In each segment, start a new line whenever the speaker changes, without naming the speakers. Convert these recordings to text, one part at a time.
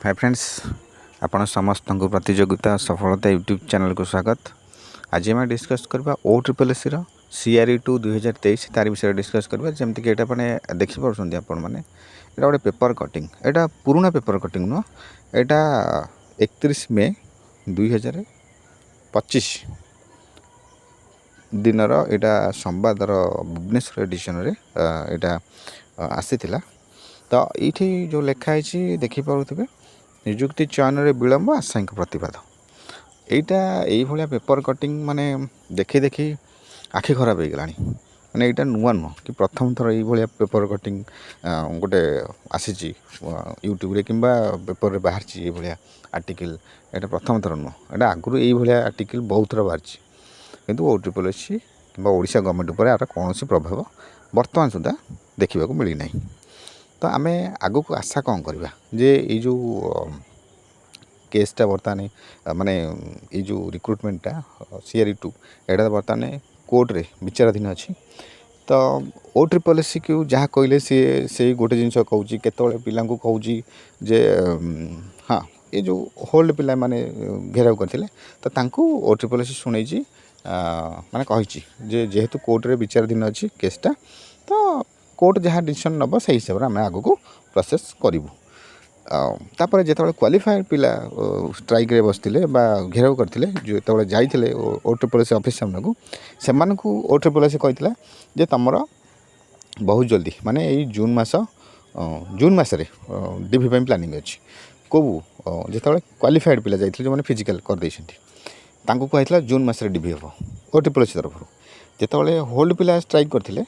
Hi friends, आपण समस्त को प्रतियोगिता सफलता यूट्यूब चैनल को स्वागत। आज आम डिस्कस करबा OSSC रो CRE2 2023 तार विषय डिस्कस करबा। जमती कि एटा माने देखि परछन आपण माने एटा गोटे पेपर कटिंग, एटा पुराना पेपर कटिंग नो, एटा 31 मे 2025 दिनर एटा संवादर भुवनेश्वर एडिशन रे एटा आसीथिला। तो ये जो लिखाई देखी पारे निजुक्ति चयन विलम्ब आशायी प्रतिवाद, यहाँ यही पेपर कटिंग माने देखी देखी आखि खराब हो गलानी। माने यहाँ नुआ नुह कि प्रथम थर ये पेपर कटिंग गोटे आसी यूट्यूब रे किंबा पेपर रे बाहर ये आर्टिकल, यहाँ प्रथम थर नुह, यहाँ आगुरी ये आर्टिकल बहुत थर बाहर किंतु OSSC कि ओडिशा गवर्नमेंट उपर यार कौन प्रभाव बर्तमान सुधा देखा मिली ना। तो आम आग को आशा कौन करवा जे ये जो केसटा बर्तमान माने ये जो रिक्रुटमेंटा CRE2 एटा बर्तमान कोर्ट रे विचाराधीन अच्छी। तो OSSC को जहाँ कहले सी से गोटे जिनस कहूँ केतवे पिला कहूँ जे हाँ ये जो होल्ड पिला माने घेराव करते तो OSSC शुणी माने कही जेहेतु कोर्ट रे विचाराधीन अच्छी केसटा, तो कोर्ट जहाँ डिसीजन नब से हिसाब से आम आग को प्रोसेस करूँ। तापर जो क्वालिफाइड पिला स्ट्राइक रे बसते घेराव करते जो जाते OSSC ऑफिस सामने को से OSSC कहला जे तुमर बहुत जल्दी माने यही जून मसरे डीवी प्लानिंग अच्छी कौ जो क्वालिफाइड पिला जाते जो मैंने फिजिकल करदे कहला जून मसरे डीवी हम OSSC तरफ जो होल्ड पिला स्ट्राइक करते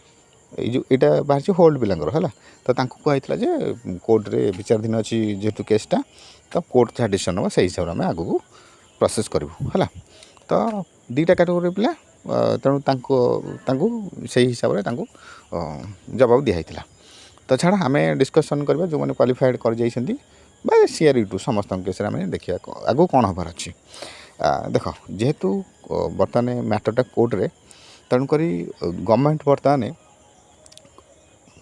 जो यहाँ बाहर होल्ड पिलांर है तो कहला जे कोर्ट रे विचाराधीन अच्छी जेहेतु केसटा, तो कोर्ट जहाँ डिसीजन हम से हिसाब से आम आग को प्रोसेस करूँ है। तो दुईटा कैटेगोरी पिला तेणु से हिसाब से जवाब दिखाई। तो छाड़ा आम डिस्कसन करवा जो मैंने क्वालिफाइड कर CRE2 समस्त केस आम देखा आग कौन हबार अच्छी। देख जेहेतु बर्तमान मैटरटा कोर्ट रे तेणुक गवर्नमेंट बर्तमान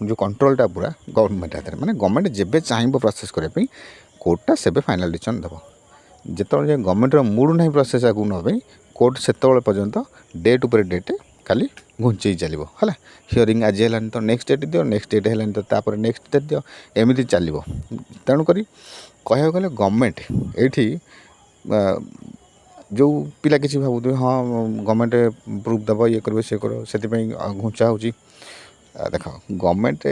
जो कंट्रोलटा पूरा गवर्नमेंट हाथ में, माने गवर्नमेंट जेबे चाहिए प्रोसेस करने कोर्टा से फाइनल डिसीजन देव। जिते गवर्नमेंट मूड ना प्रोसेस आगे नापी कोर्ट से पर्यंत डेट उपर डेट खाली घुंचे चलो है। हियरिंग आज है तो नेक्स्ट डेट दियो, नेक्स्ट डेट है तो तापर नेक्स्ट डेट दियो, एमती चलो। तेणुक कह गले गवर्नमेंट ये जो पिला किसी भावुए हाँ गवर्नमेंट प्रूफ दब ये कर सी कर से घुंचा हो। देख गवर्नमेंट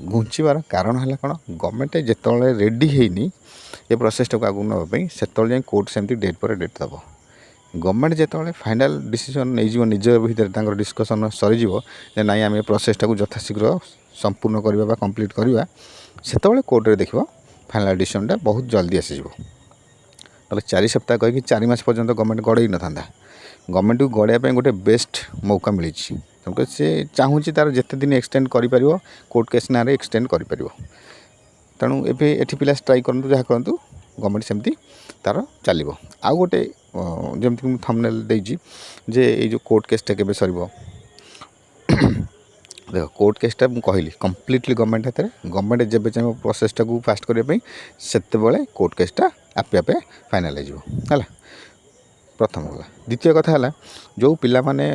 घुंचार कारण है कौन, गवर्नमेंट जिते रेडी है ये प्रोसेसटा को आगे नापी से कोर्ट सेमती डेट पर डेट दब। गवर्नमेंट जिते फाइनाल डिसीजन नहीं निज भर डिस्कसन सरीज ना आम प्रोसेसटा को यथाशीघ्र संपूर्ण करवा कंप्लीट करवा से कोर्ट रे देखो फाइनाल डिसीजनटा बहुत जल्दी आसीज। ना 4 सप्ताह कहीं 4 मास पर्यंत गवर्नमेंट गड़े न था, गवर्नमेंट को गड़ाई गोटे बेस्ट मौका मिली। तेणुक सी चाहूँगी तार जिते दिन एक्सटेंड कर कोर्ट केस ना एक्सटेंड कर। तेणु ये पिला स्ट्राइक करूँ जहाँ करूँ गवर्नमेंट सेमती तार चलो। आउ गोटे जमती मुझे थंबनेल देजी जे ये जो कोर्ट केसटा केबे सर देख कोर्ट केसटा मुझे कहली कम्प्लीटली गवर्नमेंट हाथ में, गवर्नमेंट जब चाहिए प्रोसेसटा को फास्ट करने से कोर्ट केसटा आपे आपे फाइनालाइज है। प्रथम गला द्वितीय कथा है जो पिला माने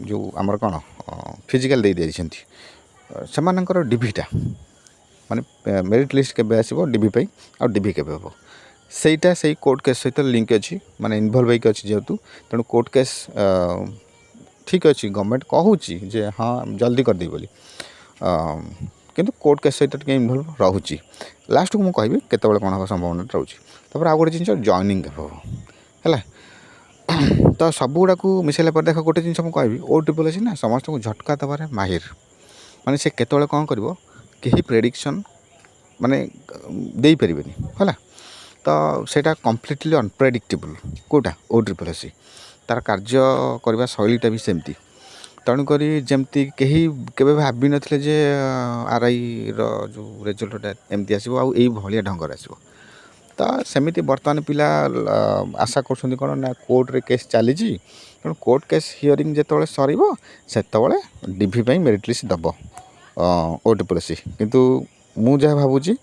जो आमर कौन फिजिकल दे दी से डीवीटा माने मेरिट लिस्ट केबे आसीबो डीवी पे आ डीवी केबे हो सेटा से कोर्ट केस सहित लिंक अच्छी माने इनवॉल्व होकर अच्छी जेहेतु तेणु कोर्ट केस ठीक अच्छी गवर्नमेंट कहूँ जे हाँ जल्दी कर दी बोली किंतु कोर्ट केस सहित टे इनवॉल्व रोचे। लास्ट को मुझे कहि केतबेले कौन हम संभावना रोचे। तापर आ गोटे जिन जॉइनिंग है तो सब गुड़ा को मिसाइला पर देख गोटे जिन मुझे OSSC ना समस्त को झटका दबार माहिर, माने से केतबेले कौन कर कहीं प्रेडिक्शन माने दे पारे है। तो सेटा कम्प्लीटली अनप्रेडिक्टेबल कोटा OSSC तार कार्य करवा शैलीटा भी सेमती। तेणुक जमती कहीं केवे भाभी नथिले जे RI जो रिजल्टा एमती आसो आलिया ढंगर आसो। तो सेमिति बर्तमान पिला आशा कर कौन ना कोर्ट रे केस चली तेणु कोर्ट केस हियरिंग जो सर से डीवी मेरिट लिस्ट दब OSSC। किंतु मु जहाँ भावुची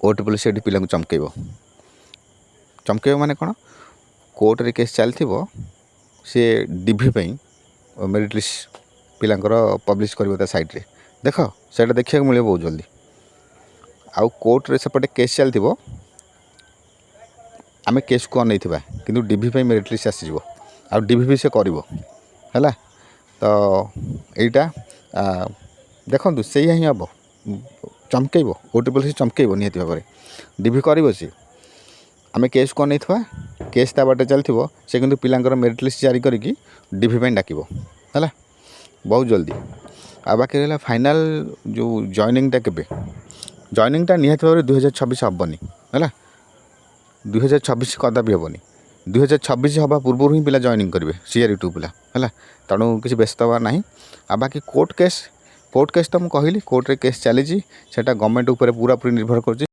OTPC ଏଠି ପିଲାଙ୍କୁ ଚମକେଇବ ମାନେ କ'ଣ, କୋର୍ଟରେ କେସ୍ ଚାଲିଥିବ ସେ DV ପାଇଁ ମେରିଟ୍ ଲିଷ୍ଟ ପିଲାଙ୍କର ପବ୍ଲିଶ କରିବ ତା ସାଇଟ୍ରେ। ଦେଖ ସେଇଟା ଦେଖିବାକୁ ମିଳିବ ବହୁତ ଜଲ୍ଦି। ଆଉ କୋର୍ଟରେ ସେପଟେ କେସ୍ ଚାଲିଥିବ, ଆମେ କେସ୍କୁ ଅନେଇଥିବା କିନ୍ତୁ DV ପାଇଁ ମେରିଟ୍ ଲିଷ୍ଟ ଆସିଯିବ, ଆଉ DV ବି ସେ କରିବ ହେଲା। ତ ଏଇଟା ଦେଖନ୍ତୁ ସେଇଆ ହିଁ ହେବ, ଚମକେଇବ OTPC ଚମକେଇବ ନିହାତି ଭାବରେ। DV କରିବ ସେ, ଆମେ କେସ୍କୁ ଅନେଇଥିବା, କେସ୍ ତା ବାଟେ ଚାଲିଥିବ, ସେ କିନ୍ତୁ ପିଲାଙ୍କର ମେରିଟ୍ ଲିଷ୍ଟ ଜାରି କରିକି DV ପାଇଁ ଡାକିବ ହେଲା ବହୁତ ଜଲ୍ଦି। ଆଉ ବାକି ରହିଲା ଫାଇନାଲ୍ ଯେଉଁ ଜଏନିଂଟା କେବେ, ଜଏନିଂଟା ନିହାତି ଭାବରେ 2026 ହେବନି ହେଲା, 2026 କଦାପି ହେବନି। 2026 ହେବା ପୂର୍ବରୁ ହିଁ ପିଲା ଜଏନିଂ କରିବେ CRE2 ପିଲା ହେଲା। ତେଣୁ କିଛି ବ୍ୟସ୍ତ ହେବା ନାହିଁ। ଆଉ ବାକି କୋର୍ଟ କେସ୍ ତ ମୁଁ କହିଲି, କୋର୍ଟରେ କେସ୍ ଚାଲିଛି, ସେଇଟା ଗଭର୍ଣ୍ଣମେଣ୍ଟ ଉପରେ ପୁରାପୁରି ନିର୍ଭର କରୁଛି।